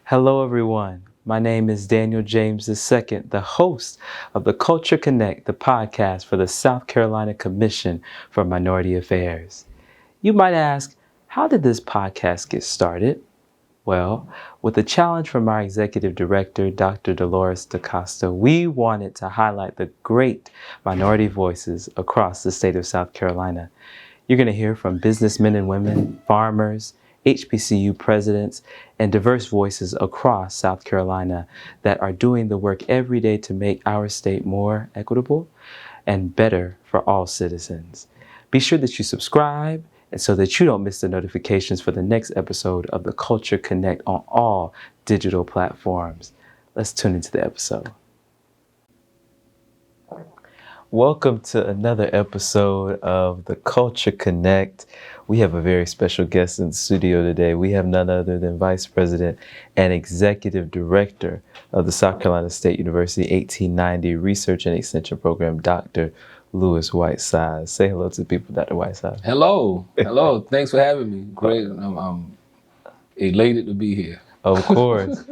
Hello, everyone. My name is Daniel James II, the host of the Culture Connect, the podcast for the South Carolina Commission for Minority Affairs. You might ask, how did this podcast get started? Well, with a challenge from our executive director, Dr. Dolores DaCosta, we wanted to highlight the great minority voices across the state of South Carolina. You're going to hear from businessmen and women, farmers, HBCU presidents, and diverse voices across South Carolina that are doing the work every day to make our state more equitable and better for all citizens. Be sure that you subscribe and so that you don't miss the notifications for the next episode of the Culture Connect on all digital platforms. Let's tune into the episode. Welcome to another episode of the Culture Connect. We have a very special guest in the studio today. We have none other than Vice President and Executive Director of the South Carolina State University 1890 Research and Extension Program, Dr. Lewis Whitesides. Say hello to the people, Dr. Whitesides. Hello. Thanks for having me. Great. I'm elated to be here. Of course.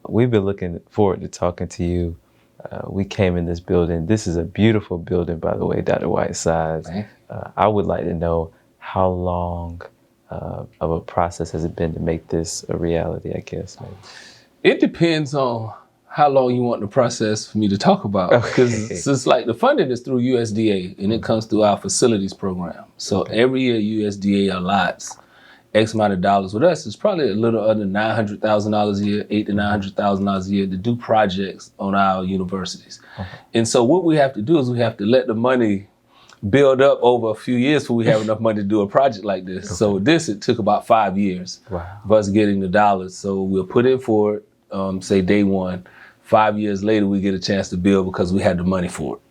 We've been looking forward to talking to you. We came in this building. This is a beautiful building, by the way, Dr. Whitesides. I would like to know how long of a process has it been to make this a reality, I guess. Maybe. It depends on how long you want the process for me to talk about. Because it's like the funding is through USDA and it comes through our facilities program. So every year USDA allots X amount of dollars. With us, it's probably a little under $900,000 a year, $800,000 to $900,000 a year to do projects on our universities. And so what we have to do is we have to let the money build up over a few years before we have enough money to do a project like this. So this, it took about 5 years of us getting the dollars. So we'll put in for it, say day one. 5 years later, we get a chance to build because we had the money for it.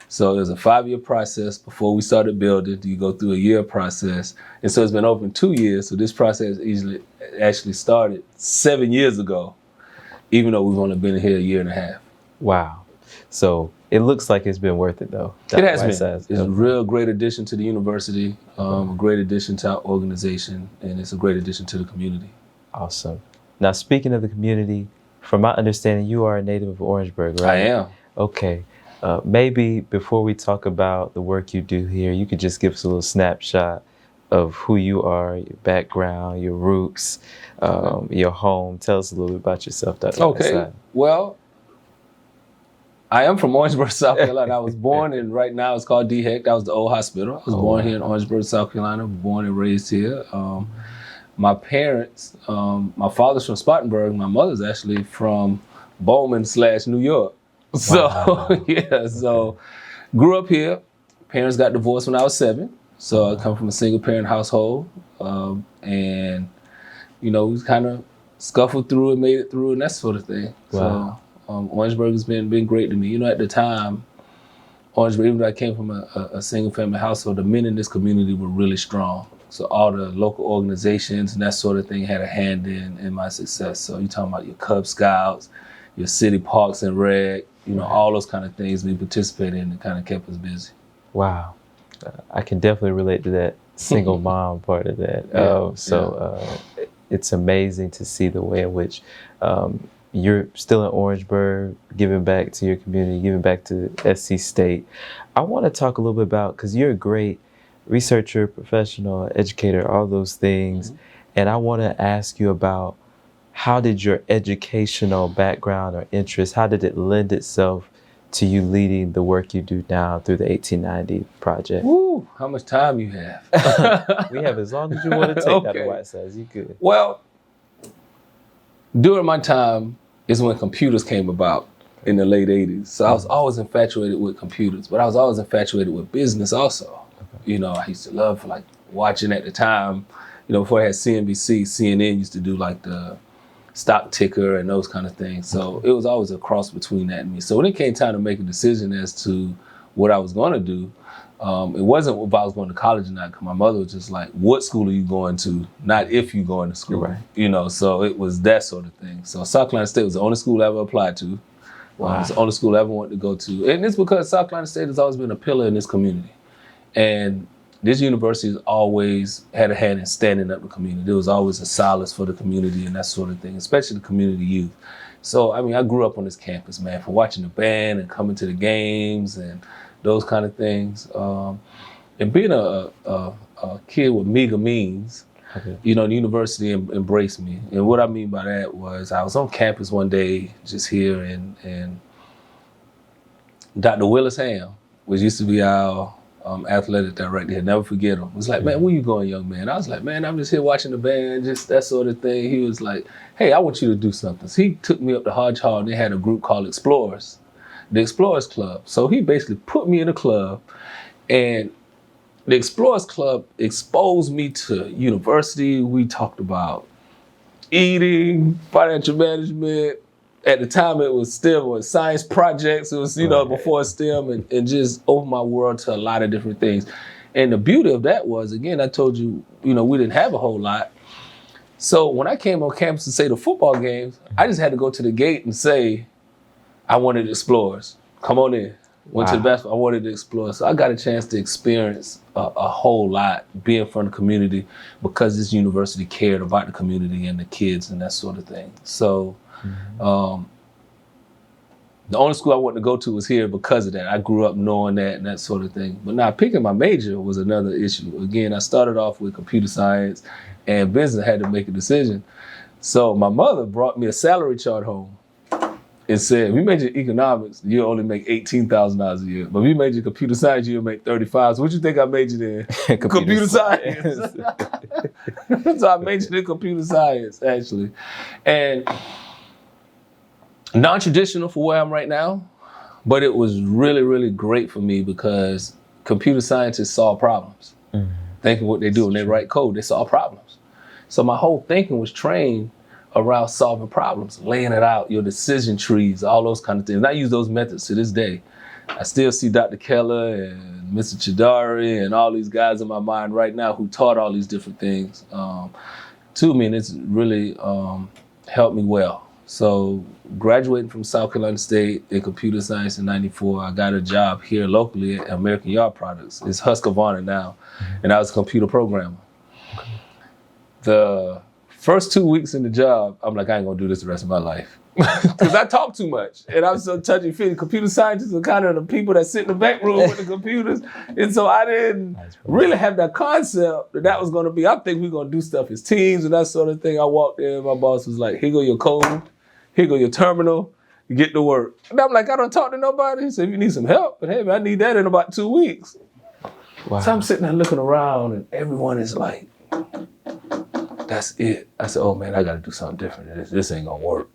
So there's a 5-year process before we started building. You go through a year process. And so it's been open 2 years. So this process actually started 7 years ago, even though we've only been here a year and a half. Wow. So it looks like it's been worth it, though. It has been. It's a real great addition to the university, a great addition to our organization, and it's a great addition to the community. Awesome. Now, speaking of the community, from my understanding, you are a native of Orangeburg, right? I am. Okay. Maybe before we talk about the work you do here, you could just give us a little snapshot of who you are, your background, your roots, your home. Tell us a little bit about yourself, Dr. Okay. Well, I am from Orangeburg, South Carolina. I was born in, right now it's called DHEC. That was the old hospital. I was born here in Orangeburg, South Carolina, born and raised here. My parents, my father's from Spartanburg. My mother's actually from Bowman/New York. So, so grew up here. Parents got divorced when I was 7. So I come from a single parent household. And, you know, we kind of scuffled through it, made it through and that sort of thing. Wow. So Orangeburg has been great to me. You know, at the time, Orangeburg, even though I came from a single family household, the men in this community were really strong. So all the local organizations and that sort of thing had a hand in my success. So you're talking about your Cub Scouts, your city parks and rec, you know, all those kind of things we participated in and kind of kept us busy. Wow. I can definitely relate to that single mom part of that. It's amazing to see the way in which you're still in Orangeburg, giving back to your community, giving back to SC State. I want to talk a little bit about, because you're a great researcher, professional, educator, all those things. And I want to ask you about, how did your educational background or interest, how did it lend itself to you leading the work you do now through the 1890 project? Woo, how much time you have? We have as long as you want to take, Dr. Whitesides. You good. Well, during my time is when computers came about in the late 80s. So I was always infatuated with computers, but I was always infatuated with business also. You know, I used to love like watching at the time, you know, before I had CNBC, CNN used to do like the stock ticker and those kind of things. So it was always a cross between that and me. So when it came time to make a decision as to what I was going to do, it wasn't if I was going to college or not, because my mother was just like, what school are you going to? Not if you're going to school, right. You know, so it was that sort of thing. So South Carolina State was the only school I ever applied to. Wow. It's the only school I ever wanted to go to. And it's because South Carolina State has always been a pillar in this community. And this university has always had a hand in standing up the community. There was always a solace for the community and that sort of thing, especially the community youth. So, I mean, I grew up on this campus, man, from watching the band and coming to the games and those kind of things. And being a kid with meager means, you know, the university embraced me. And what I mean by that was I was on campus one day just here and Dr. Willis Ham, which used to be our athletic director, I'll never forget him. He was like, man, where you going, young man? I was like, man, I'm just here watching the band, just that sort of thing. He was like, hey, I want you to do something. So he took me up to Hodge Hall and they had a group called Explorers, the Explorers Club. So he basically put me in a club, and the Explorers Club exposed me to university. We talked about eating, financial management. At the time, it was STEM, with science projects. It was, you know, before STEM, and just opened my world to a lot of different things. And the beauty of that was, again, I told you, you know, we didn't have a whole lot. So when I came on campus to say the football games, I just had to go to the gate and say, I wanted Explorers. Come on in. Went to the basketball, I wanted to explore. So I got a chance to experience a whole lot being from the community because this university cared about the community and the kids and that sort of thing. So the only school I wanted to go to was here because of that. I grew up knowing that and that sort of thing. But now picking my major was another issue. Again, I started off with computer science and business. Had to make a decision. So my mother brought me a salary chart home and said, if you major in economics, you'll only make $18,000 a year. But if you major in computer science, you'll make $35,000. So what you think I majored in? Computer science. So I majored in computer science, actually. And non-traditional for where I'm right now, but it was really, really great for me because computer scientists solve problems. Thinking what they do when they write code, they solve problems. So my whole thinking was trained around solving problems, laying it out, your decision trees, all those kind of things. And I use those methods to this day. I still see Dr. Keller and Mr. Chidari and all these guys in my mind right now who taught all these different things to me, and it's really helped me well. So graduating from South Carolina State in computer science in '94, I got a job here locally at American Yard Products. It's Husqvarna now, and I was a computer programmer. The first 2 weeks in the job, I'm like, I ain't gonna do this the rest of my life. Because I talk too much, and I'm so touchy-feely. Computer scientists are kind of the people that sit in the back room with the computers, and so I didn't really have that concept that was gonna be, I think we're gonna do stuff as teams and that sort of thing. I walked in, my boss was like, here go your code, here go your terminal, you get to work. And I'm like, I don't talk to nobody. He said, if you need some help, but hey, man, I need that in about 2 weeks. Wow. So I'm sitting there looking around, and everyone is like, that's it. I said, oh man, I gotta do something different. This ain't gonna work.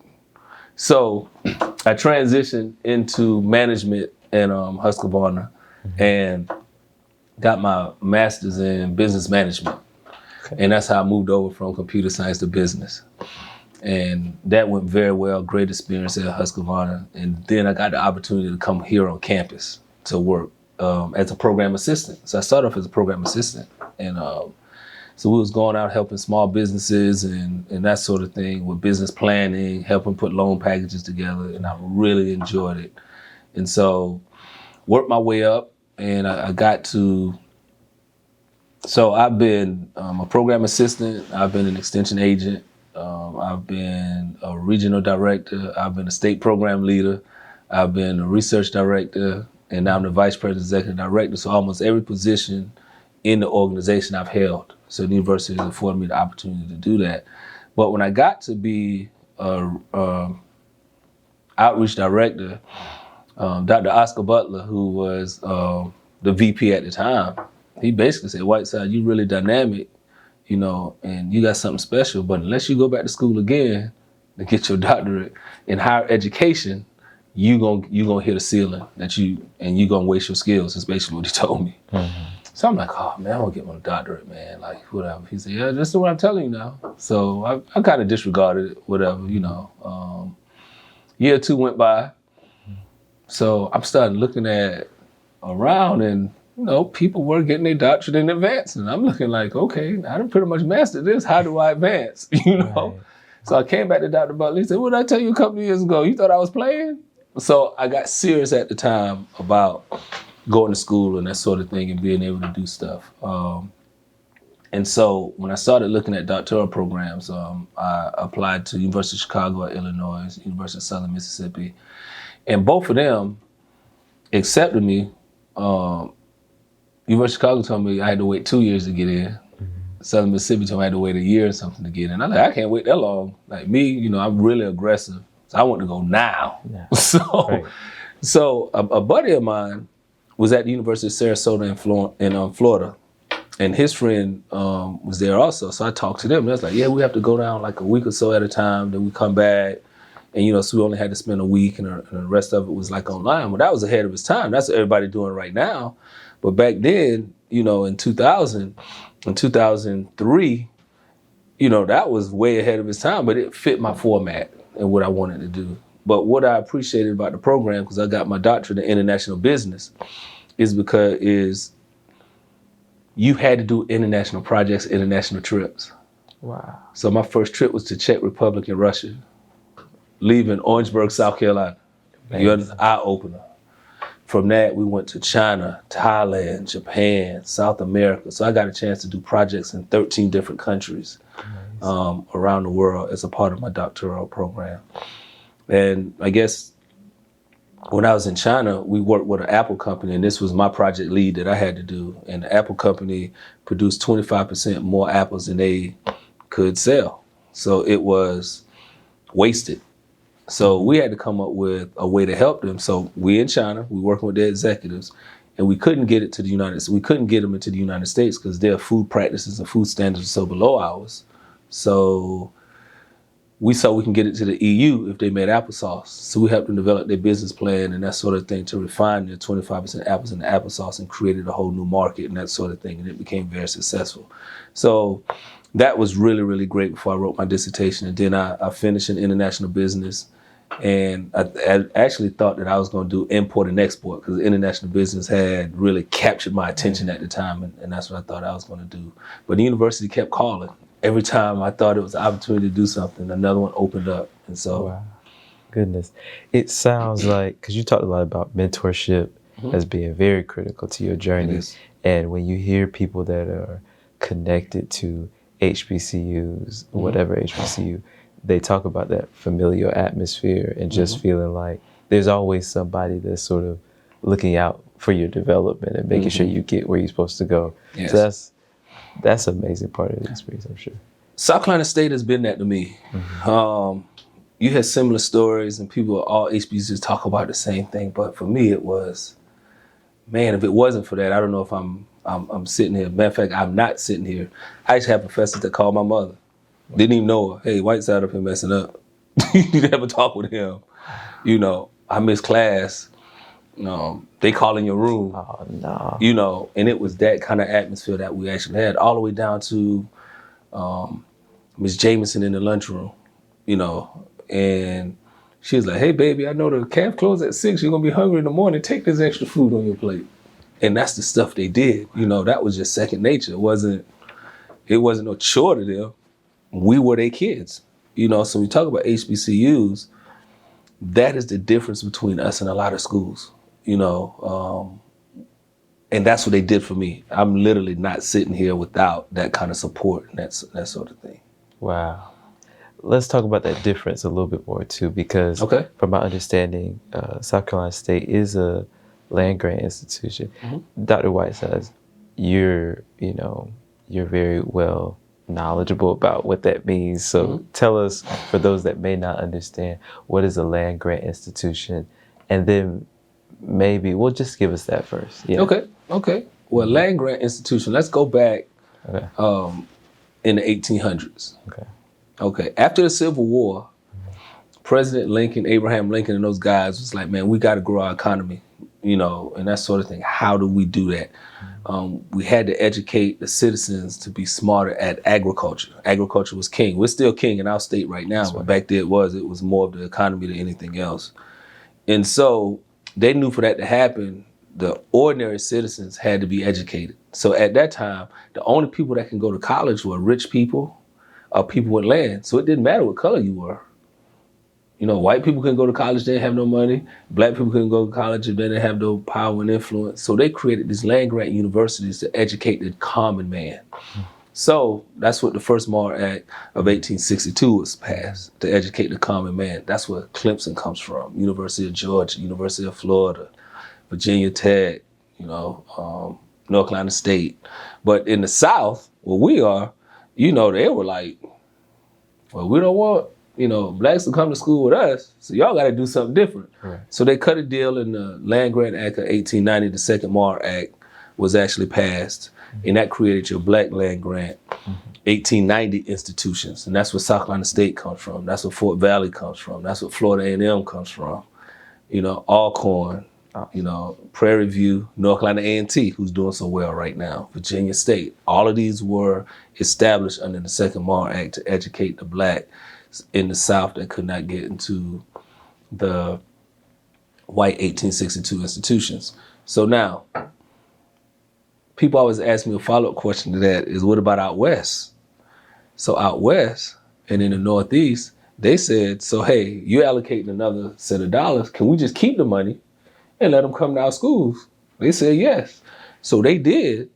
So I transitioned into management in Husqvarna and got my master's in business management. And that's how I moved over from computer science to business. And that went very well, great experience at Husqvarna. And then I got the opportunity to come here on campus to work as a program assistant. So I started off as a program assistant. And so we was going out helping small businesses and that sort of thing with business planning, helping put loan packages together, and I really enjoyed it. And so worked my way up, and I got to, so I've been a program assistant, I've been an extension agent, I've been a regional director, I've been a state program leader, I've been a research director, and now I'm the vice president executive director, so almost every position in the organization I've held. So the university has afforded me the opportunity to do that. But when I got to be outreach director, Dr. Oscar Butler, who was the VP at the time, he basically said, Whiteside, you really dynamic, you know, and you got something special, but unless you go back to school again to get your doctorate in higher education, you gonna hit a ceiling and you gonna waste your skills. That's basically what he told me. So I'm like, oh man, I want to get my doctorate, man, like whatever. He said, yeah, that's what I'm telling you now. So I kind of disregarded it, whatever, you know. Year 2 went by. So I'm starting looking at around, and you know, people were getting their doctorate in advance. And I'm looking like, okay, I done pretty much mastered this. How do I advance? You know? Right. So I came back to Dr. Butler. He said, what did I tell you a couple of years ago? You thought I was playing? So I got serious at the time about going to school and that sort of thing and being able to do stuff. And so when I started looking at doctoral programs, I applied to University of Chicago at Illinois, University of Southern Mississippi, and both of them accepted me. University of Chicago told me I had to wait 2 years to get in. Southern Mississippi told me I had to wait a year or something to get in. I'm like, I can't wait that long. Like me, I'm really aggressive. So I want to go now. Yeah. So a buddy of mine was at the University of Sarasota in Florida. And his friend was there also. So I talked to them. And I was like, yeah, we have to go down like a week or so at a time. Then we come back. And, so we only had to spend a week and the rest of it was like online. Well, that was ahead of its time. That's what everybody's doing right now. But back then, in 2000, in 2003, that was way ahead of its time, but it fit my format and what I wanted to do. But what I appreciated about the program, because I got my doctorate in international business, is because you had to do international projects, international trips. Wow. So my first trip was to Czech Republic and Russia, leaving Orangeburg, South Carolina. You're an eye-opener. From that, we went to China, Thailand, Japan, South America. So I got a chance to do projects in 13 different countries around the world as a part of my doctoral program. And I guess when I was in China, we worked with an Apple company, and this was my project lead that I had to do. And the Apple company produced 25% more apples than they could sell. So it was wasted. So we had to come up with a way to help them. So we in China, we working with their executives, and we couldn't get it to the United States. We couldn't get them into the United States because their food practices and food standards are so below ours. So we saw we can get it to the EU if they made applesauce. So we helped them develop their business plan and that sort of thing to refine their 25% apples in the applesauce and created a whole new market and that sort of thing. And it became very successful. So that was really, really great before I wrote my dissertation. And then I finished in international business. And I actually thought that I was going to do import and export because international business had really captured my attention at the time. And that's what I thought I was going to do. But the university kept calling. Every time I thought it was an opportunity to do something, another one opened up. And so. Wow. Goodness. It sounds like, because you talked a lot about mentorship as being very critical to your journey. And when you hear people that are connected to HBCUs, whatever HBCU, they talk about that familial atmosphere and just feeling like there's always somebody that's sort of looking out for your development and making sure you get where you're supposed to go. Yes. So that's an amazing part of the experience, I'm sure. South Carolina State has been that to me. You had similar stories and people at all HBCUs talk about the same thing, but for me it was, man, if it wasn't for that, I don't know if I'm sitting here. Matter of fact, I'm not sitting here. I used to have professors that called my mother. Didn't even know her. Hey, Whiteside up here messing up. You never talk with him. I missed class. They call in your room. Oh, no. And it was that kind of atmosphere that we actually had, all the way down to Miss Jameson in the lunchroom, and she was like, hey, baby, I know the caf closes at 6. You're going to be hungry in the morning. Take this extra food on your plate. And that's the stuff they did. That was just second nature. It wasn't no chore to them. We were their kids, so we talk about HBCUs, that is the difference between us and a lot of schools, and that's what they did for me. I'm literally not sitting here without that kind of support and that sort of thing. Wow. Let's talk about that difference a little bit more too, because from my understanding, South Carolina State is a land-grant institution. Dr. Whitesides, you're very well knowledgeable about what that means. So tell us, for those that may not understand, what is a land-grant institution? And then maybe, well, just give us that first. Yeah. Okay. Well, land-grant institution, let's go back in the 1800s. Okay. After the Civil War, President Lincoln, Abraham Lincoln, and those guys was like, man, we got to grow our economy, and that sort of thing. How do we do that? We had to educate the citizens to be smarter at agriculture. Agriculture was king. We're still king in our state right now, but back then it was more of the economy than anything else. And so they knew for that to happen, the ordinary citizens had to be educated. So at that time, the only people that can go to college were rich people or people with land. So it didn't matter what color you were. white people couldn't go to college, they didn't have no money. Black people couldn't go to college if they didn't have no power and influence. So they created these land-grant universities to educate the common man. So that's what the first Mar Act of 1862 was passed, to educate the common man. That's where Clemson comes from, University of Georgia, University of Florida, Virginia Tech, North Carolina State. But in the South, where we are, they were like, well, we don't want, blacks to come to school with us, so y'all got to do something different. Right. So they cut a deal in the Land Grant Act of 1890. The second Mar Act was actually passed, and that created your black land grant 1890 institutions. And that's where South Carolina State comes from. That's where Fort Valley comes from. That's where Florida A&M comes from. Alcorn, Prairie View, North Carolina A&T, who's doing so well right now, Virginia State. All of these were established under the second Mar Act to educate the black in the South that could not get into the white 1862 institutions. So now, people always ask me a follow-up question to that is, what about out west? So out west and in the Northeast, they said, so hey, you're allocating another set of dollars. Can we just keep the money and let them come to our schools? They said yes. So they did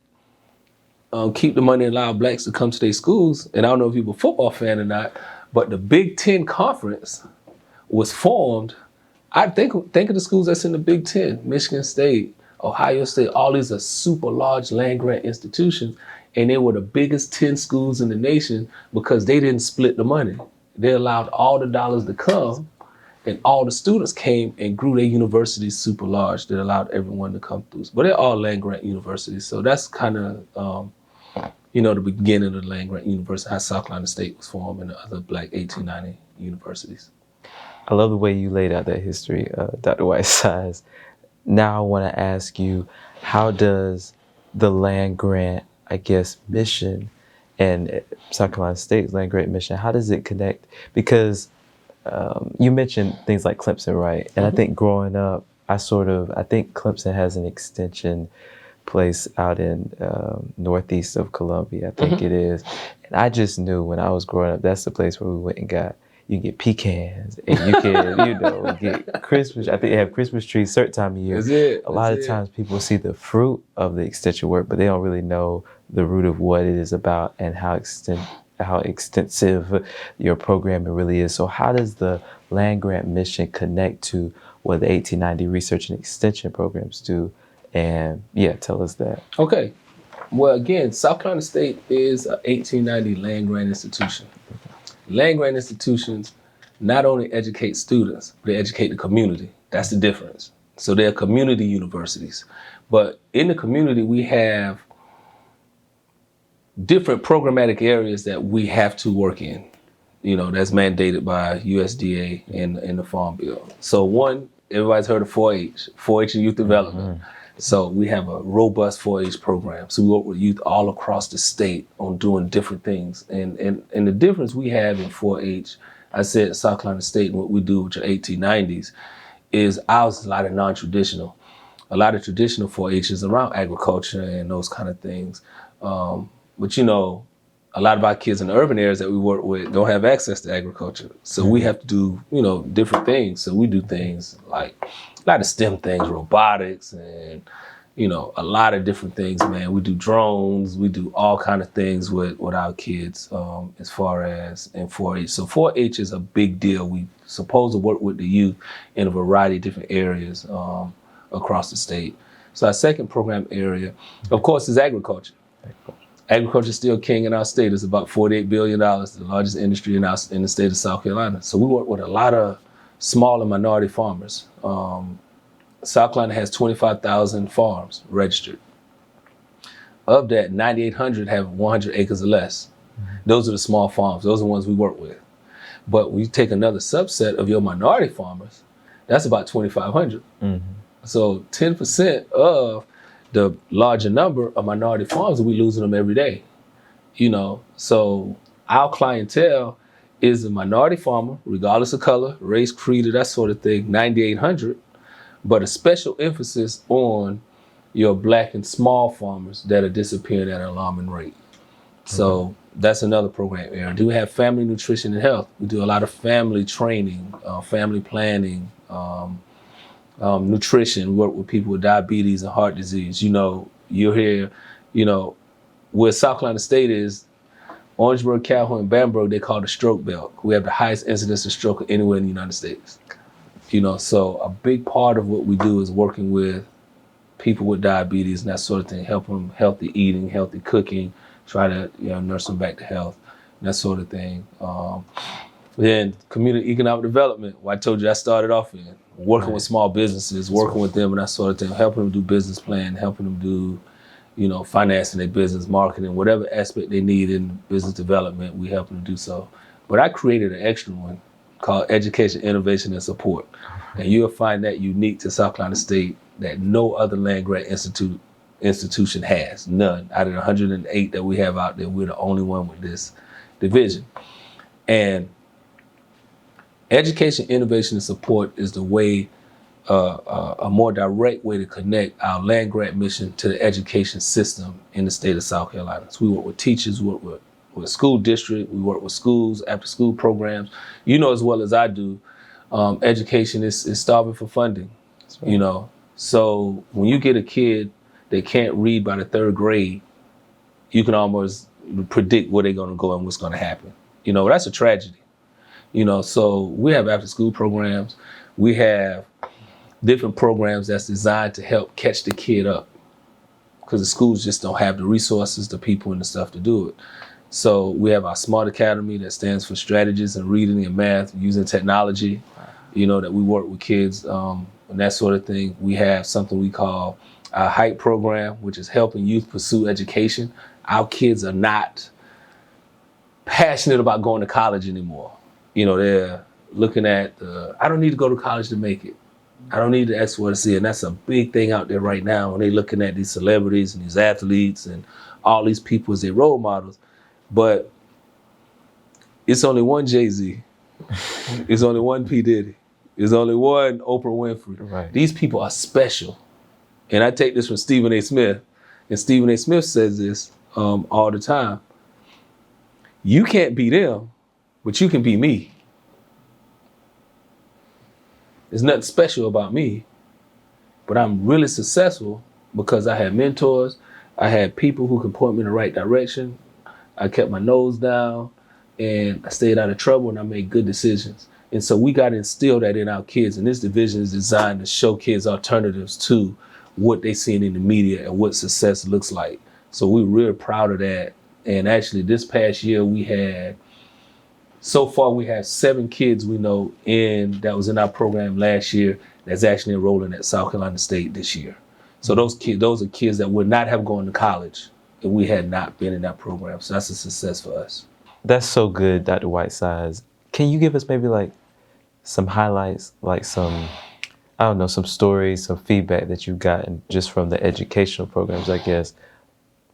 keep the money and allow blacks to come to their schools. And I don't know if you're a football fan or not, but the Big Ten Conference was formed. I think of the schools that's in the Big Ten, Michigan State, Ohio State, all these are super large land grant institutions, and they were the biggest 10 schools in the nation because they didn't split the money. They allowed all the dollars to come, and all the students came and grew their universities super large that allowed everyone to come through. But they're all land grant universities, so that's kind of, the beginning of the land grant university, how South Carolina State was formed and the other black 1890 universities. I love the way you laid out that history, Dr. Whitesides. Now I want to ask you, how does the land grant, mission and South Carolina State's land grant mission, how does it connect? Because you mentioned things like Clemson, right? And I think growing up, I think Clemson has an extension place out in northeast of Columbia, I think it is. And I just knew when I was growing up, that's the place where we went and you get pecans and you can, get Christmas. I think they have Christmas trees certain time of year. A lot of times people see the fruit of the extension work, but they don't really know the root of what it is about and how extensive your programming really is. So how does the land grant mission connect to what the 1890 research and extension programs do? And tell us that. Okay. Well, again, South Carolina State is an 1890 land grant institution. Land grant institutions not only educate students, but they educate the community. That's the difference. So they're community universities. But in the community, we have different programmatic areas that we have to work in. That's mandated by USDA and the Farm Bill. So one, everybody's heard of 4-H, 4-H and youth development. So we have a robust 4-H program. So we work with youth all across the state on doing different things. And the difference we have in 4-H, I said South Carolina State and what we do with your 1890s, is ours is a lot of non-traditional. A lot of traditional 4-H is around agriculture and those kind of things. But a lot of our kids in the urban areas that we work with don't have access to agriculture. So we have to do, different things. So we do things like a lot of STEM things, robotics and, a lot of different things, man. We do drones, we do all kind of things with our kids as far as in 4-H. So 4-H is a big deal. We supposed to work with the youth in a variety of different areas across the state. So our second program area, of course, is agriculture. Agriculture is still king in our state. It's about $48 billion, the largest industry in the state of South Carolina. So we work with a lot of small and minority farmers. South Carolina has 25,000 farms registered. Of that, 9,800 have 100 acres or less. Those are the small farms. Those are the ones we work with. But when you take another subset of your minority farmers, that's about 2,500. So 10% of the larger number of minority farms, we losing them every day. So our clientele is a minority farmer, regardless of color, race, creed, that sort of thing, 9,800, but a special emphasis on your black and small farmers that are disappearing at an alarming rate. So That's another program area. Do we have family nutrition and health? We do a lot of family training, family planning, nutrition. We work with people with diabetes and heart disease. You know, you're here, you know, where South Carolina State is, Orangeburg, Calhoun, and Bamberg, they call the stroke belt. We have the highest incidence of stroke anywhere in the United States. You know, so a big part of what we do is working with people with diabetes and that sort of thing, help them healthy eating, healthy cooking, try to nurse them back to health, and that sort of thing. Then community economic development, I told you I started off in, working with small businesses, working with them and that sort of thing, helping them do business plan, helping them do, financing their business, marketing, whatever aspect they need in business development, we help them do so. But I created an extra one called Education, Innovation, and Support. And you'll find that unique to South Carolina State that no other land-grant institution has. None. Out of the 108 that we have out there, we're the only one with this division. And education, innovation, and support is the way, a more direct way to connect our land-grant mission to the education system in the state of South Carolina. So we work with teachers, we work with school district, we work with schools, after-school programs. You know as well as I do, education is starving for funding, right. So when you get a kid that can't read by the 3rd grade, you can almost predict where they're going to go and what's going to happen. That's a tragedy. So we have after-school programs. We have different programs that's designed to help catch the kid up because the schools just don't have the resources, the people, and the stuff to do it. So we have our SMART Academy that stands for strategies in reading and math using technology, that we work with kids and that sort of thing. We have something we call our HYPE program, which is helping youth pursue education. Our kids are not passionate about going to college anymore. They're looking at, I don't need to go to college to make it. I don't need the X, Y, to Z. And that's a big thing out there right now when they're looking at these celebrities and these athletes and all these people as their role models. But it's only one Jay-Z. It's only one P. Diddy. There's only one Oprah Winfrey. Right. These people are special. And I take this from Stephen A. Smith. And Stephen A. Smith says this all the time. You can't be them, but you can be me. There's nothing special about me, but I'm really successful because I had mentors. I had people who could point me in the right direction. I kept my nose down and I stayed out of trouble and I made good decisions. And so we got to instill that in our kids. And this division is designed to show kids alternatives to what they seen in the media and what success looks like. So we're real proud of that. And actually this past year so far we have 7 kids we know that was in our program last year that's actually enrolling at South Carolina State this year. So those are kids that would not have gone to college if we had not been in that program. So that's a success for us. That's so good, Dr. Whitesides. Can you give us maybe like some highlights, like some stories, some feedback that you've gotten just from the educational programs, I guess?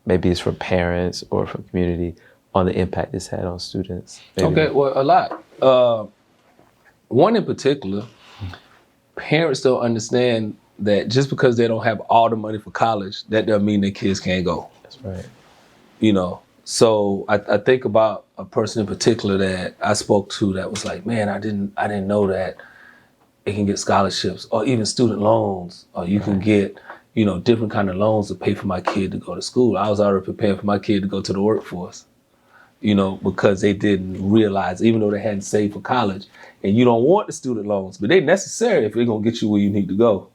Maybe it's from parents or from community on the impact it's had on students. Maybe. Okay, well, a lot. One in particular, parents don't understand that just because they don't have all the money for college, that doesn't mean their kids can't go. That's right. So I think about a person in particular that I spoke to that was like, man, I didn't know that it can get scholarships or even student loans, or you can get, different kind of loans to pay for my kid to go to school. I was already preparing for my kid to go to the workforce, because they didn't realize, even though they hadn't saved for college, and you don't want the student loans, but they're necessary if they're gonna get you where you need to go,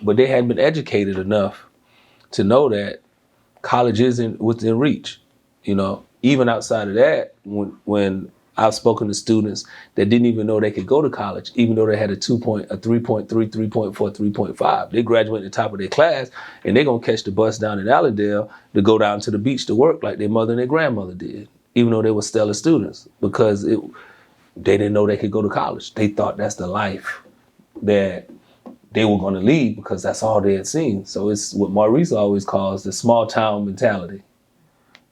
but they hadn't been educated enough to know that college isn't within reach. Even outside of that, when I've spoken to students that didn't even know they could go to college, even though they had a 3.3, 3.4, 3.5. They graduate at the top of their class and they're gonna catch the bus down in Allendale to go down to the beach to work like their mother and their grandmother did, even though they were stellar students, because they didn't know they could go to college. They thought that's the life that they were gonna lead because that's all they had seen. So it's what Maurice always calls the small town mentality.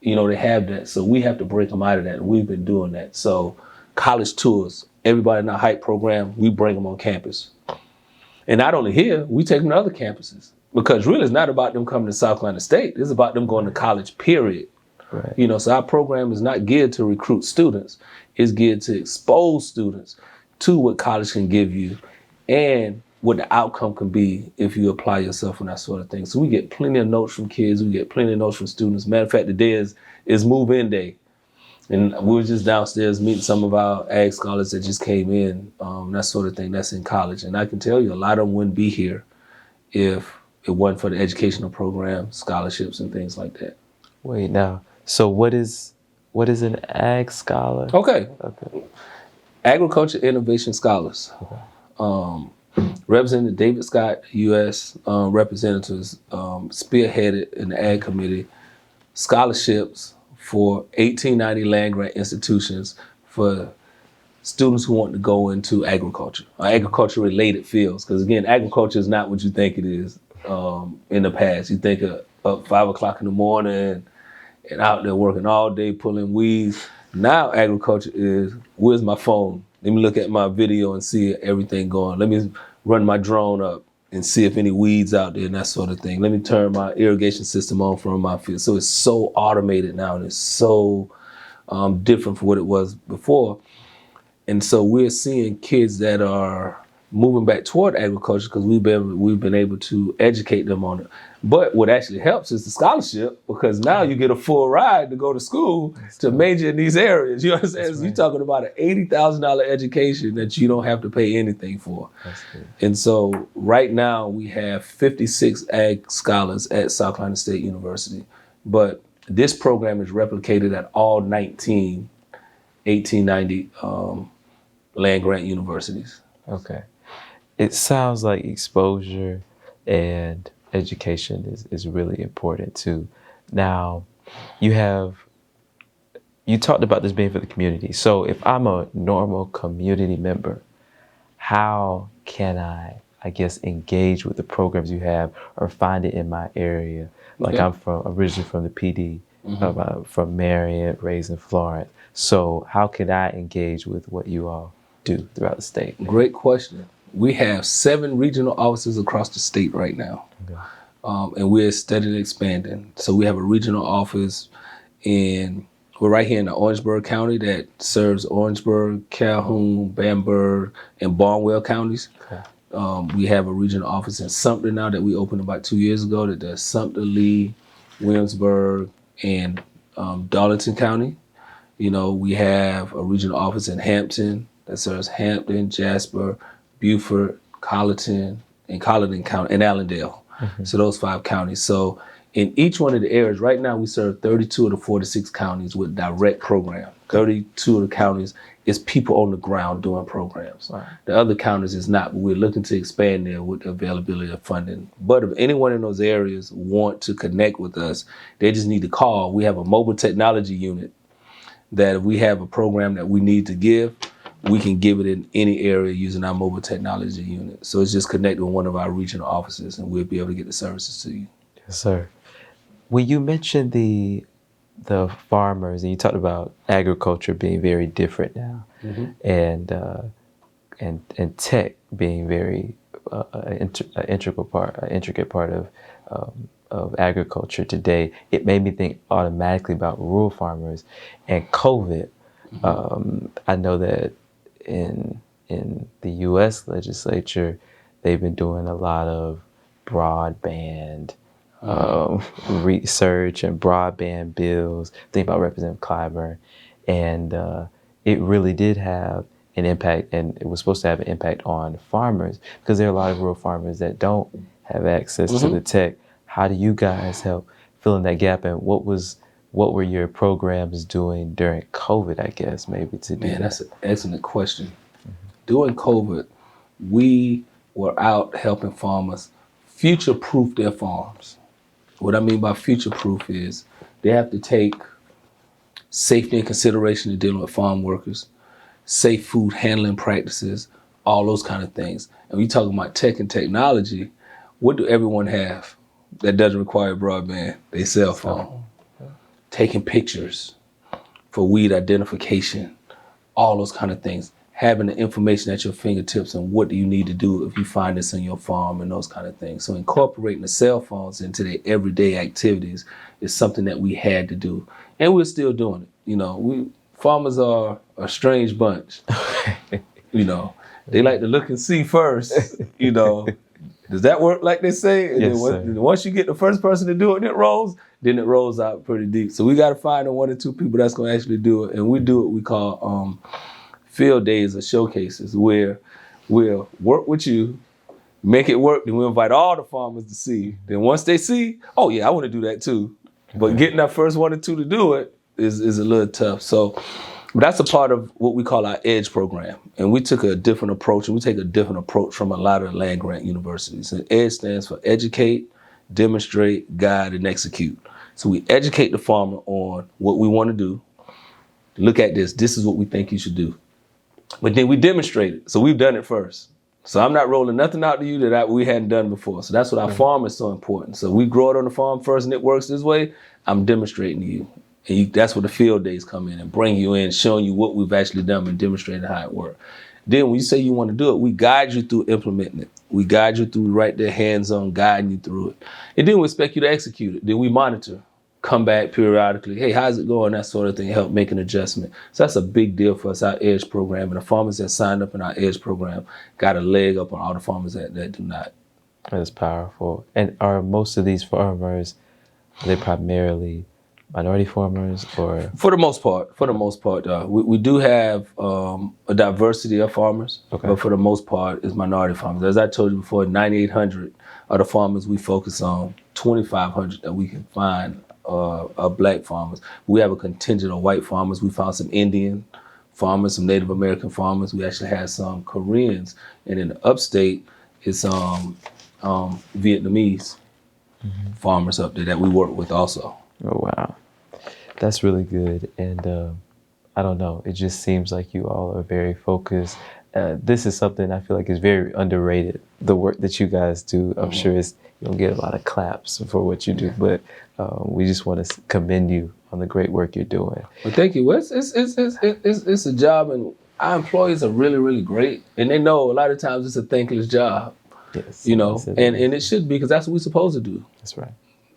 They have that. So we have to break them out of that. And we've been doing that. So college tours, everybody in our HYPE program, we bring them on campus. And not only here, we take them to other campuses. Because really it's not about them coming to South Carolina State. It's about them going to college, period. Right. You know, so our program is not geared to recruit students. It's geared to expose students to what college can give you and what the outcome can be if you apply yourself and that sort of thing. So we get plenty of notes from kids. We get plenty of notes from students. Matter of fact, today is move-in day. And we were just downstairs meeting some of our ag scholars that just came in, that sort of thing. That's in college. And I can tell you a lot of them wouldn't be here if it wasn't for the educational program, scholarships, and things like that. Wait, now, so what is an ag scholar? Okay. Okay. Agriculture Innovation Scholars. Representative David Scott, U.S. Representatives, spearheaded in the Ag Committee scholarships for 1890 land grant institutions for students who want to go into agriculture, or agriculture-related fields. Because again, agriculture is not what you think it is in the past. You think of up 5 o'clock in the morning and out there working all day pulling weeds. Now agriculture is, where's my phone? Let me look at my video and see everything going. Let me run my drone up and see if any weeds out there and that sort of thing. Let me turn my irrigation system on from my field. So it's so automated now and it's so different from what it was before. And so we're seeing kids that are moving back toward agriculture because we've been able to educate them on it. But what actually helps is the scholarship, because now you get a full ride to go to school to major in these areas. You understand? Right. You're talking about an $80,000 education that you don't have to pay anything for. And so right now we have 56 ag scholars at South Carolina State University. But this program is replicated at all 19 1890 land grant universities. Okay. It sounds like exposure and education is really important too. Now, you talked about this being for the community. So if I'm a normal community member, how can I guess, engage with the programs you have or find it in my area? Like I'm originally from the PD, from Marion, raised in Florence. So how can I engage with what you all do throughout the state? Great question. We have 7 regional offices across the state right now. Okay. And we're steadily expanding. So we have a regional office we're right here in the Orangeburg County that serves Orangeburg, Calhoun, Bamberg, and Barnwell counties. Okay. We have a regional office in Sumter now that we opened about 2 years ago that does Sumter, Lee, Williamsburg, and Darlington County. You know, we have a regional office in Hampton that serves Hampton, Jasper, Beaufort, Colleton, and Colleton County, and Allendale. So those 5 counties. So in each one of the areas, right now we serve 32 of the 46 counties with direct program. 32 of the counties is people on the ground doing programs. Right. The other counties is not, but we're looking to expand there with the availability of funding. But if anyone in those areas want to connect with us, they just need to call. We have a mobile technology unit that if we have a program that we need to give, we can give it in any area using our mobile technology unit. So it's just connected with one of our regional offices and we'll be able to get the services to you. Yes, sir. When you mentioned the farmers and you talked about agriculture being very different now, and tech being very an intricate part of agriculture today, it made me think automatically about rural farmers and COVID. I know that in the U.S. legislature, they've been doing a lot of broadband research and broadband bills. Think about Representative Clyburn, and it really did have an impact, and it was supposed to have an impact on farmers because there are a lot of rural farmers that don't have access to the tech. How do you guys help fill in that gap, and what were your programs doing during COVID, I guess, maybe to do that? That's an excellent question. During COVID, we were out helping farmers future-proof their farms. What I mean by future-proof is they have to take safety in consideration in dealing with farm workers, safe food handling practices, all those kind of things. And we talking about tech and technology, what do everyone have that doesn't require broadband? Their cell phone. Taking pictures for weed identification, all those kind of things. having the information at your fingertips and what do you need to do if you find this in your farm and those kind of things. So incorporating the cell phones into their everyday activities is something that we had to do. And we're still doing it. Farmers are a strange bunch. They like to look and see first, Does that work like they say? And Yes, then once you get the first person to do it and it rolls out pretty deep. So we got to find the 1 or 2 people that's going to actually do it. And we do what we call field days or showcases where we'll work with you, make it work, then we'll invite all the farmers to see. Then once they see, oh yeah, I want to do that too. But getting that first 1 or 2 to do it is a little tough. So that's a part of what we call our EDGE program. And we took a different approach, and we take a different approach from a lot of land-grant universities. And EDGE stands for Educate, Demonstrate, Guide, and Execute. So we educate the farmer on what we want to do. Look at this. This is what we think you should do. But then we demonstrate it. So we've done it first. So I'm not rolling nothing out to you that we hadn't done before. So that's what our farm is so important. So we grow it on the farm first and it works this way. I'm demonstrating to you. And that's where the field days come in and bring you in, showing you what we've actually done and demonstrating how it works. Then when you say you want to do it, we guide you through implementing it. We guide you through right there, hands-on, guiding you through it. And then we expect you to execute it. Then we monitor, come back periodically. Hey, how's it going? That sort of thing, help make an adjustment. So that's a big deal for us, our EDGE program. And the farmers that signed up in our EDGE program got a leg up on all the farmers that do not. That's powerful. And are most of these farmers, are they primarily minority farmers, or? For the most part, we do have a diversity of farmers, but for the most part, it's minority farmers. As I told you before, 9,800 are the farmers we focus on. 2,500 that we can find are black farmers. We have a contingent of white farmers. We found some Indian farmers, some Native American farmers. We actually had some Koreans, and in the upstate, it's Vietnamese farmers up there that we work with also. Oh wow. That's really good. And I don't know, it just seems like you all are very focused. This is something I feel like is very underrated, the work that you guys do. I'm sure you don't get a lot of claps for what you do, but we just want to commend you on the great work you're doing. Well, thank you. Well, it's a job, and our employees are really, really great. And they know a lot of times it's a thankless job, yes, and it should be, because that's what we're supposed to do. That's right.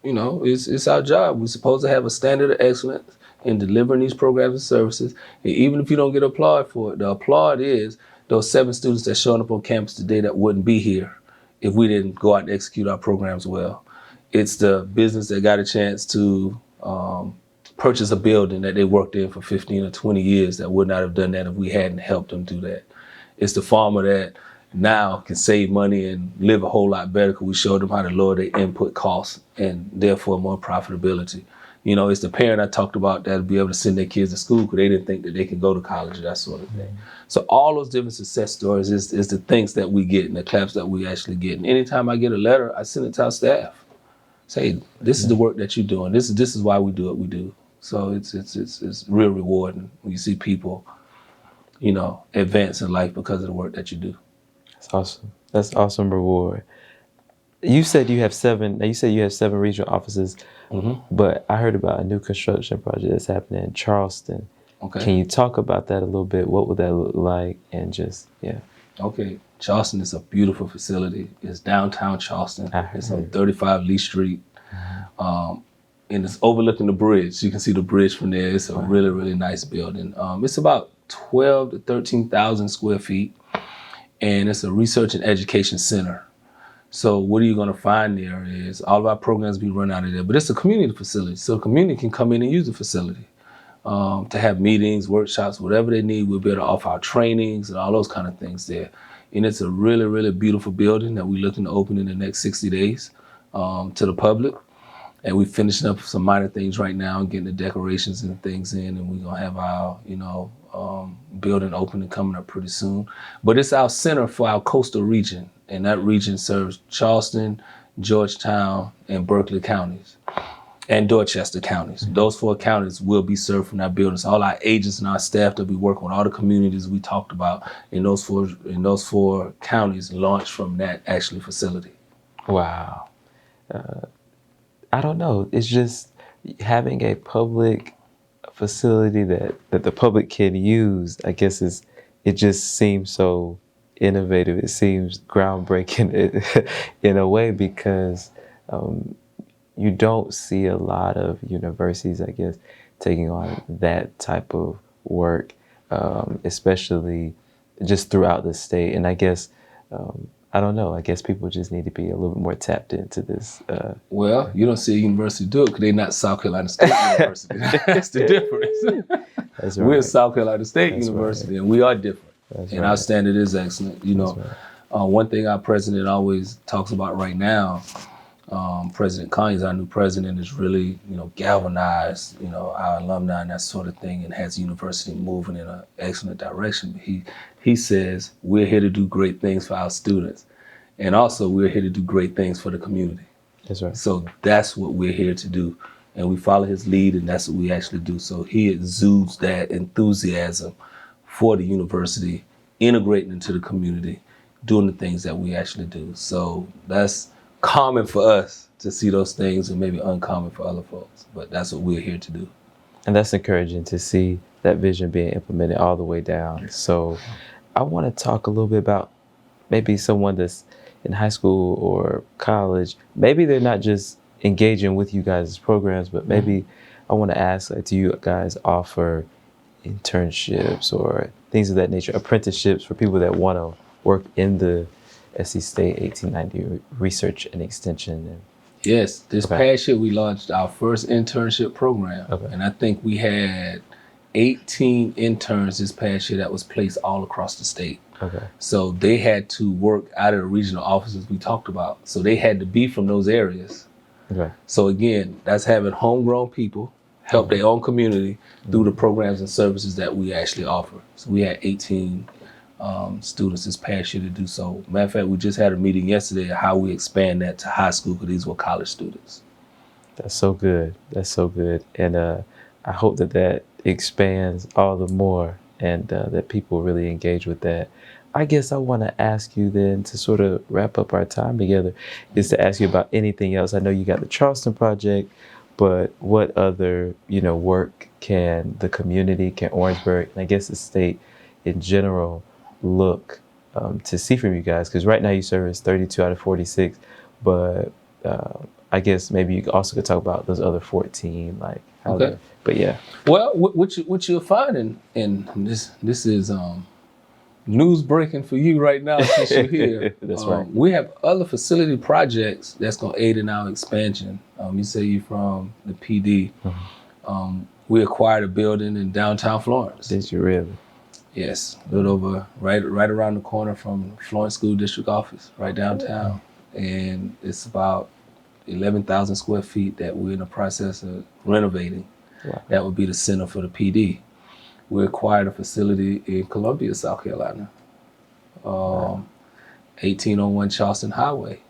It's our job. We're supposed to have a standard of excellence in delivering these programs and services. And even if you don't get applaud for it, the applaud is those 7 students that showing up on campus today that wouldn't be here if we didn't go out and execute our programs well. It's the business that got a chance to purchase a building that they worked in for 15 or 20 years that would not have done that if we hadn't helped them do that. It's the farmer that now can save money and live a whole lot better because we showed them how to lower their input costs and therefore more profitability. It's the parent I talked about that'll be able to send their kids to school because they didn't think that they could go to college or that sort of thing. So all those different success stories is the things that we get and the claps that we actually get. And anytime I get a letter, I send it to our staff. Say, this is the work that you're doing. This is why we do what we do. So it's real rewarding when you see people, advance in life because of the work that you do. That's awesome. That's awesome reward. You said you have 7 regional offices, but I heard about a new construction project that's happening in Charleston. Okay. Can you talk about that a little bit? What would that look like? And just, yeah. Okay. Charleston is a beautiful facility. It's downtown Charleston. It's on 35 Lee Street. And it's overlooking the bridge. You can see the bridge from there. It's a really, really nice building. It's about 12 to 13,000 square feet. And it's a research and education center. So what are you going to find there is all of our programs be run out of there, but it's a community facility. So the community can come in and use the facility to have meetings, workshops, whatever they need. We'll be able to offer our trainings and all those kind of things there. And it's a really, really beautiful building that we're looking to open in the next 60 days to the public. And we're finishing up some minor things right now and getting the decorations and things in. And we're going to have our, building open and coming up pretty soon. But it's our center for our coastal region. And that region serves Charleston, Georgetown, and Berkeley counties, and Dorchester counties. Those 4 counties will be served from that building. So all our agents and our staff that be working with all the communities we talked about in those four counties launched from that actually facility. Wow. I don't know. It's just having a public facility that the public can use, I guess, is it just seems so innovative. It seems groundbreaking in a way because you don't see a lot of universities, I guess, taking on that type of work, especially just throughout the state. And I guess, I don't know, I guess people just need to be a little bit more tapped into this. Well, you don't see a university do it because they're not South Carolina State University. That's the difference. That's right. We're South Carolina State That's University, right. and we are different. That's and right. our standard is excellent. You know, That's right. one thing our president always talks about right now, President Kanye, our new president, is really, galvanized, our alumni and that sort of thing, and has the university moving in an excellent direction. But he says we're here to do great things for our students, and also we're here to do great things for the community. That's right. So that's what we're here to do, and we follow his lead, and that's what we actually do. So he exudes that enthusiasm for the university, integrating into the community, doing the things that we actually do. So that's common for us to see those things and maybe uncommon for other folks, but that's what we're here to do. And that's encouraging to see that vision being implemented all the way down. So I want to talk a little bit about maybe someone that's in high school or college. Maybe they're not just engaging with you guys' programs, but maybe I want to ask, like, do you guys offer internships or things of that nature, apprenticeships for people that want to work in the SC State 1890 research and extension? Yes, this past year we launched our first internship program. Okay. And I think we had 18 interns this past year that was placed all across the state. Okay. So they had to work out of the regional offices we talked about. So they had to be from those areas. Okay. So again, that's having homegrown people help their own community through the programs and services that we actually offer. So we had 18 students this past year to do so. Matter of fact, we just had a meeting yesterday of how we expand that to high school because these were college students. That's so good. That's so good. And I hope that expands all the more and that people really engage with that. I guess I want to ask you then, to sort of wrap up our time together, is to ask you about anything else. I know you got the Charleston project, but what other, work can the community, can Orangeburg, and I guess the state in general look to see from you guys? Because right now you service 32 out of 46, but I guess maybe you also could talk about those other 14, like how Okay. But yeah. Well, what you'll find, and this is news breaking for you right now since you're here. That's right. We have other facility projects that's going to aid in our expansion. You say you're from the PD. We acquired a building in downtown Florence. Did you really? Yes, a little over, right around the corner from Florence School District office, right downtown. And it's about 11,000 square feet that we're in the process of renovating. Wow. That would be the center for the PD. We acquired a facility in Columbia, South Carolina, 1801 Charleston Highway.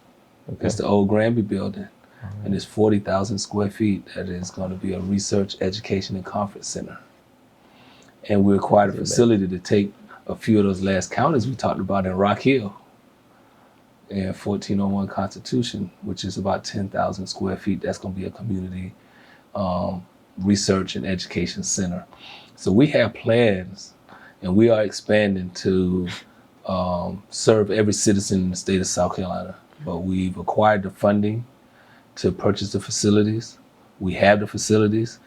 Okay. It's the old Granby building. And it's 40,000 square feet that is going to be a research, education, and conference center. And we acquired a facility to take a few of those last counties we talked about in Rock Hill and 1401 Constitution, which is about 10,000 square feet. That's going to be a community research and education center. So we have plans, and we are expanding to serve every citizen in the state of South Carolina. But we've acquired the funding to purchase the facilities. We have the facilities.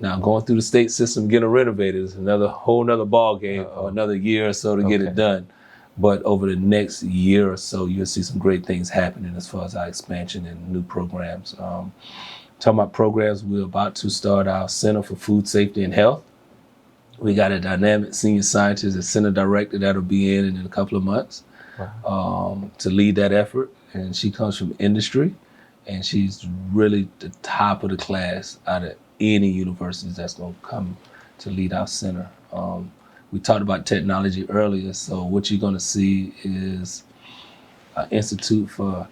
Now going through the state system, getting renovated is whole nother ball game for another year or so to get it done. But over the next year or so, you'll see some great things happening as far as our expansion and new programs. Talking about programs, we're about to start our Center for Food Safety and Health. We got a dynamic senior scientist and center director that'll be in a couple of months to lead that effort. And she comes from industry, and she's really the top of the class out of any universities that's going to come to lead our center. We talked about technology earlier, so what you're going to see is an Institute for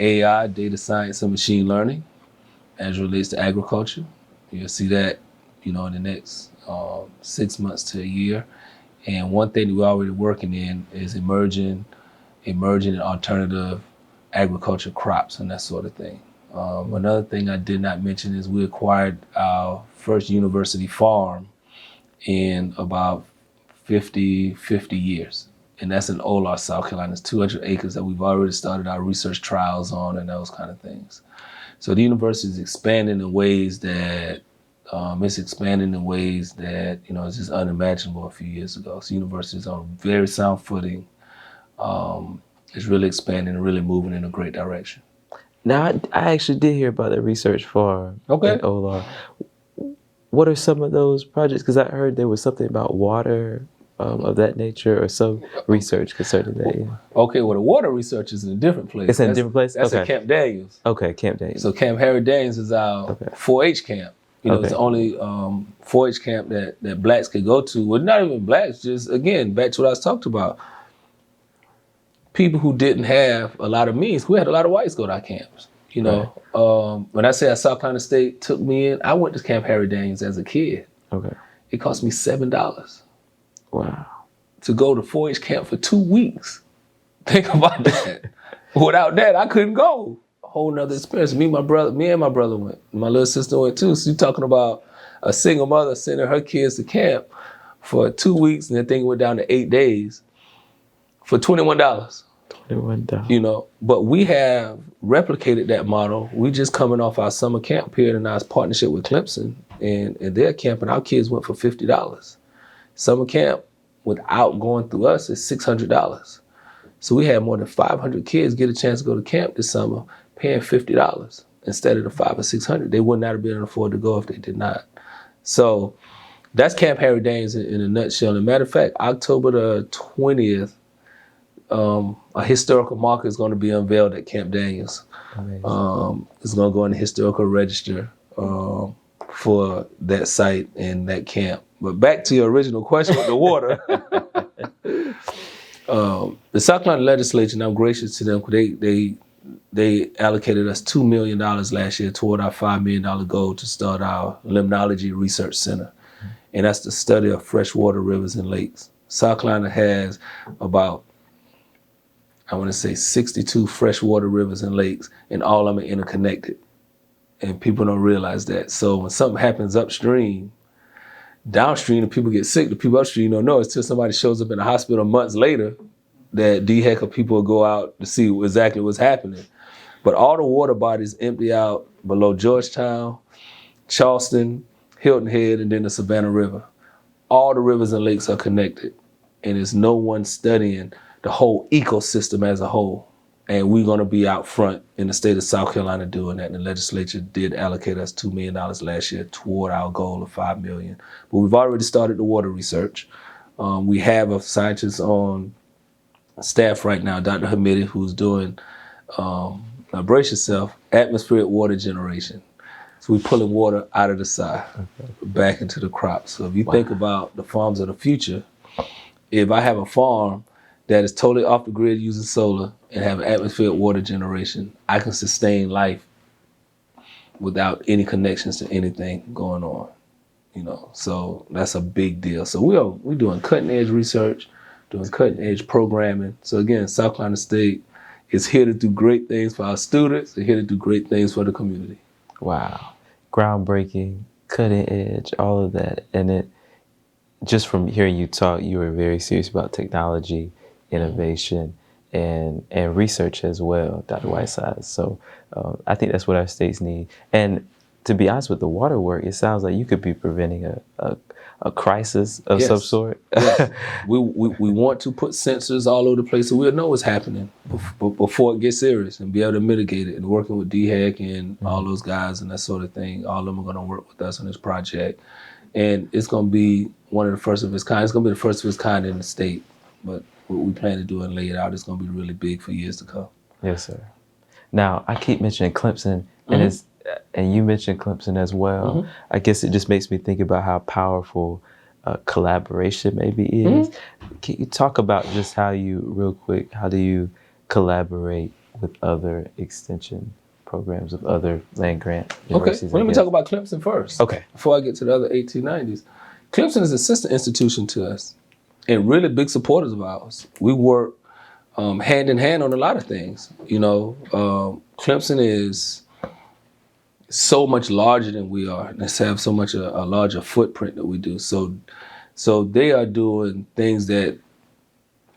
AI, Data Science, and Machine Learning as it relates to agriculture. You'll see that, in the next 6 months to a year. And one thing that we're already working in is emerging and alternative agriculture crops and that sort of thing. Another thing I did not mention is we acquired our first university farm in about 50 years. And that's in Olar, South Carolina. It's 200 acres that we've already started our research trials on and those kind of things. So the university is expanding in ways that it's just unimaginable a few years ago. So university is on very sound footing. It's really expanding and really moving in a great direction. Now, I actually did hear about the research farm in Olar. What are some of those projects? Because I heard there was something about water of that nature or some research concerning that. Yeah. Okay, well, the water research is in a different place. It's in a different place? That's at Camp Daniels. Okay, Camp Daniels. So Camp Harry Daniels is our 4-H camp. It's the only 4-H camp that blacks could go to. Well, not even blacks, just, again, back to what I was talking about. People who didn't have a lot of means. We had a lot of whites go to our camps. When I say South Carolina State took me in, I went to Camp Harry Daniels as a kid. Okay. It cost me $7. Wow. To go to 4-H camp for 2 weeks. Think about that. Without that, I couldn't go. A whole nother experience. Me and my brother went. My little sister went too. So you're talking about a single mother sending her kids to camp for 2 weeks, and the thing went down to 8 days for $21. $21. But we have replicated that model. We just coming off our summer camp period and our partnership with Clemson, and their camp, and our kids went for $50. Summer camp, without going through us, is $600. So we had more than 500 kids get a chance to go to camp this summer, paying $50 instead of the $500 or $600. They would not have been able to afford to go if they did not. So that's Camp Harry Daniels in a nutshell. As a matter of fact, October the 20th, a historical marker is going to be unveiled at Camp Daniels. It's going to go in the historical register for that site and that camp. But back to your original question with the water. The South Carolina legislature, and I'm gracious to them, they allocated us $2 million last year toward our $5 million goal to start our Limnology Research Center. And that's the study of freshwater rivers and lakes. South Carolina has about, I want to say, 62 freshwater rivers and lakes, and all of them are interconnected. And people don't realize that. So when something happens upstream, downstream, and people get sick, the people upstream don't know until somebody shows up in the hospital months later that DHEC or people will go out to see exactly what's happening. But all the water bodies empty out below Georgetown, Charleston, Hilton Head, and then the Savannah River. All the rivers and lakes are connected, and there's no one studying the whole ecosystem as a whole. And we're going to be out front in the state of South Carolina doing that. And the legislature did allocate us $2 million last year toward our goal of $5 million. But we've already started the water research. We have a scientist on staff right now, Dr. Hamidi, who's doing, now brace yourself, atmospheric water generation. So we're pulling water out of the side, back into the crops. So if you think about the farms of the future, if I have a farm that is totally off the grid using solar and have atmospheric water generation, I can sustain life without any connections to anything going on, So that's a big deal. So we're doing cutting edge research, doing cutting edge programming. So again, South Carolina State is here to do great things for our students. They're here to do great things for the community. Wow. Groundbreaking, cutting edge, all of that. And it, just from hearing you talk, you were very serious about technology, innovation, and research as well, Dr. Whitesides. So I think that's what our states need. And to be honest with the water work, it sounds like you could be preventing a crisis of some sort. Yes. We want to put sensors all over the place so we'll know what's happening before it gets serious and be able to mitigate it. And working with DHEC and all those guys and that sort of thing, all of them are going to work with us on this project. And it's going to be one of the first of its kind. It's going to be the first of its kind in the state. But what we plan to do and lay it out is going to be really big for years to come. Yes, sir. Now, I keep mentioning Clemson, and you mentioned Clemson as well. I guess it just makes me think about how powerful collaboration maybe is. Can you talk about just how do you collaborate with other extension programs of other land-grant universities? Okay, well, let me talk about Clemson first. Okay. Before I get to the other 1890s. Clemson is a sister institution to us and really big supporters of ours. We work hand in hand on a lot of things. Clemson is so much larger than we are. Let's have so much a larger footprint that we do. So So they are doing things that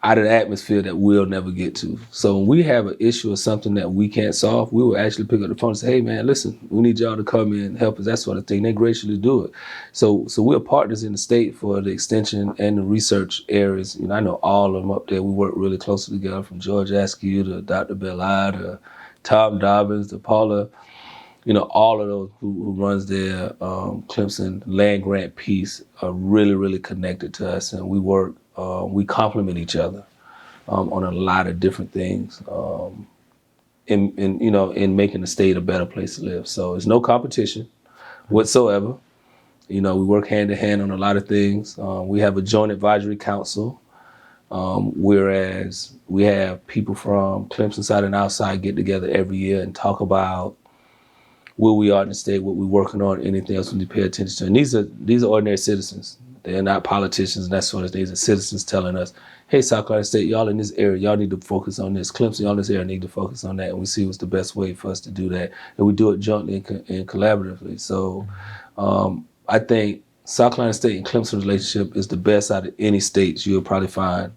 out of the atmosphere that we'll never get to. So when we have an issue or something that we can't solve, we will actually pick up the phone and say, hey man, listen, we need y'all to come in and help us, that sort of thing. They graciously do it. So we're partners in the state for the extension and the research areas. I know all of them up there. We work really closely together, from George Askew to Dr. Belli to Tom Dobbins to Paula, all of those who runs their Clemson land grant piece are really, really connected to us, and we work, we complement each other on a lot of different things in making the state a better place to live. So it's no competition whatsoever. We work hand in hand on a lot of things. We have a joint advisory council, whereas we have people from Clemson side and outside get together every year and talk about where we are in the state, what we're working on, anything else we need to pay attention to. And these are ordinary citizens. They're not politicians and that sort of thing. These are citizens telling us, hey, South Carolina State, y'all in this area, y'all need to focus on this. Clemson, y'all in this area need to focus on that. And we see what's the best way for us to do that. And we do it jointly and collaboratively. So I think South Carolina State and Clemson relationship is the best out of any states you'll probably find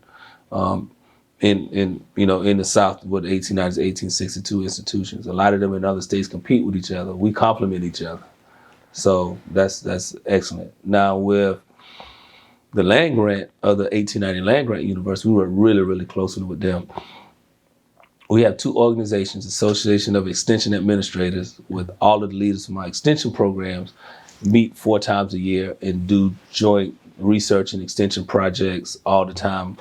in the South with 1890s, 1862 institutions. A lot of them in other states compete with each other. We complement each other. So that's excellent. Now with the land grant of the 1890 Land Grant Universe, we work really, really closely with them. We have two organizations, Association of Extension Administrators, with all of the leaders from our extension programs meet 4 times a year and do joint research and extension projects all the time.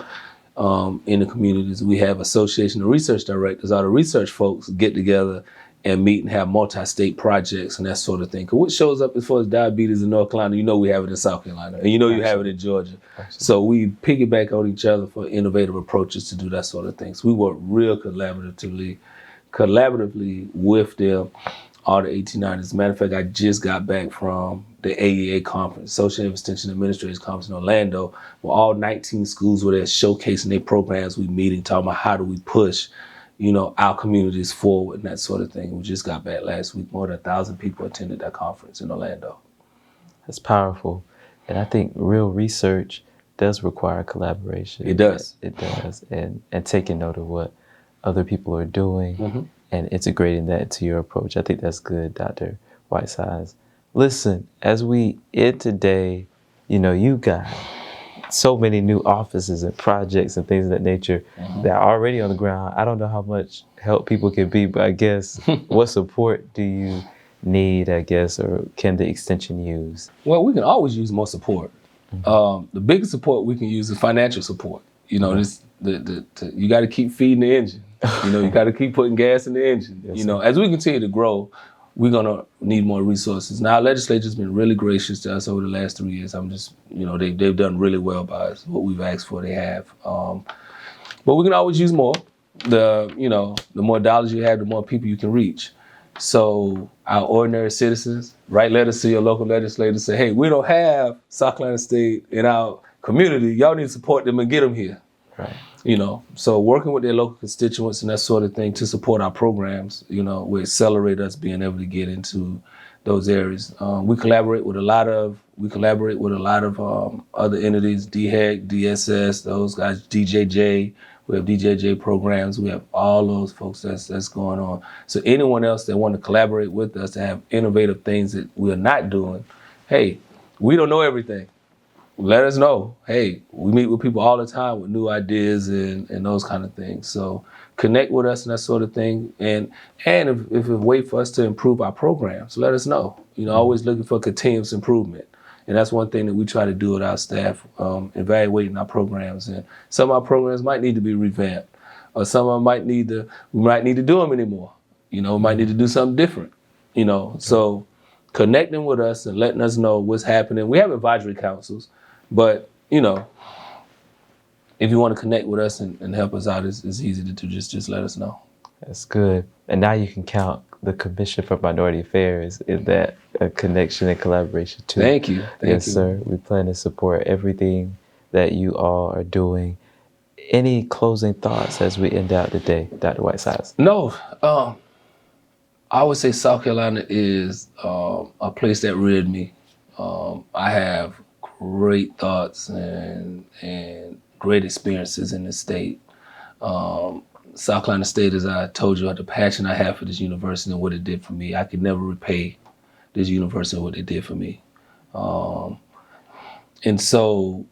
In the communities, we have Association of Research Directors. All the research folks get together and meet and have multi-state projects and that sort of thing. Because what shows up as far as diabetes in North Carolina, we have it in South Carolina, and you have it in Georgia. Absolutely. So we piggyback on each other for innovative approaches to do that sort of thing. So we work real collaboratively with them, all the 1890s. As a matter of fact, I just got back from the AEA conference, Association of Extension Administrators Conference in Orlando, where all 19 schools were there showcasing their programs. We meeting, talking about how do we push, our communities forward and that sort of thing. We just got back last week. More than 1,000 people attended that conference in Orlando. That's powerful. And I think real research does require collaboration. It does. It does. And taking note of what other people are doing and integrating that into your approach. I think that's good, Dr. Whitesides. Listen, as we end today, you got so many new offices and projects and things of that nature that are already on the ground. I don't know how much help people can be, but I guess what support do you need, or can the extension use? Well, we can always use more support. The biggest support we can use is financial support. You got to keep feeding the engine. You got to keep putting gas in the engine. Yes, as we continue to grow, we're going to need more resources. Now, our legislature's been really gracious to us over the last 3 years. I'm just, they've done really well by us. What we've asked for, they have. But we can always use more. The more dollars you have, the more people you can reach. So our ordinary citizens, write letters to your local legislators, say, hey, we don't have South Carolina State in our community. Y'all need to support them and get them here. Right. So working with their local constituents and that sort of thing to support our programs, will accelerate us being able to get into those areas. We collaborate with a lot of other entities, DHEC, DSS, those guys, DJJ. We have DJJ programs. We have all those folks that's going on. So anyone else that want to collaborate with us to have innovative things that we're not doing, hey, we don't know everything. Let us know. Hey, we meet with people all the time with new ideas and those kind of things. So connect with us and that sort of thing. And if it's a way for us to improve our programs, let us know. Always looking for continuous improvement. And that's one thing that we try to do with our staff, evaluating our programs. And some of our programs might need to be revamped, or some of them we might need to do them anymore. We might need to do something different. So connecting with us and letting us know what's happening. We have advisory councils. But, if you want to connect with us and help us out, it's easy to do. Just let us know. That's good. And now you can count the Commission for Minority Affairs in that connection and collaboration too. Thank you. Thank you, sir. We plan to support everything that you all are doing. Any closing thoughts as we end out the day, Dr. Whitesides? No. I would say South Carolina is a place that reared me. I have great thoughts and great experiences in the state. South Carolina State, as I told you, the passion I have for this university and what it did for me, I could never repay this university what it did for me. And so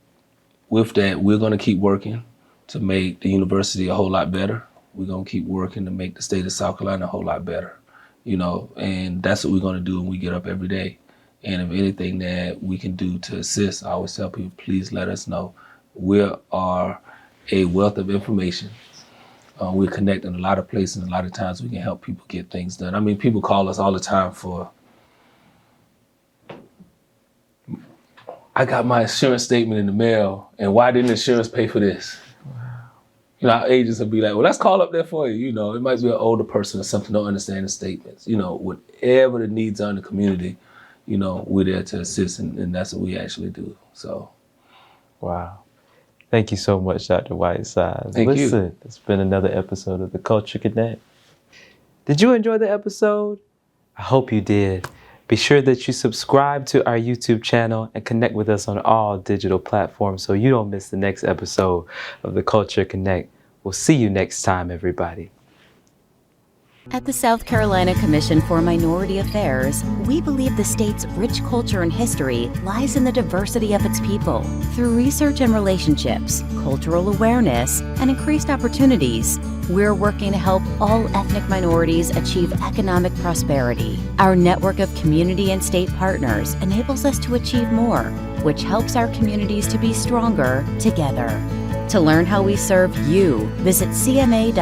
with that, we're going to keep working to make the university a whole lot better. We're going to keep working to make the state of South Carolina a whole lot better, and that's what we're going to do when we get up every day. And if anything that we can do to assist, I always tell people, please let us know. We are a wealth of information. We connect in a lot of places, and a lot of times we can help people get things done. I mean, people call us all the time for, I got my insurance statement in the mail, and why didn't insurance pay for this? Wow. Our agents will be like, well, let's call up there for you. It might be an older person or something, don't understand the statements. Whatever the needs are in the community, we're there to assist, and that's what we actually do. So. Wow. Thank you so much, Dr. Whitesides. Thank you. Listen, it's been another episode of the Culture Connect. Did you enjoy the episode? I hope you did. Be sure that you subscribe to our YouTube channel and connect with us on all digital platforms so you don't miss the next episode of the Culture Connect. We'll see you next time, everybody. At the South Carolina Commission for Minority Affairs, we believe the state's rich culture and history lies in the diversity of its people. Through research and relationships, cultural awareness, and increased opportunities, we're working to help all ethnic minorities achieve economic prosperity. Our network of community and state partners enables us to achieve more, which helps our communities to be stronger together. To learn how we serve you, visit cma.sc.gov.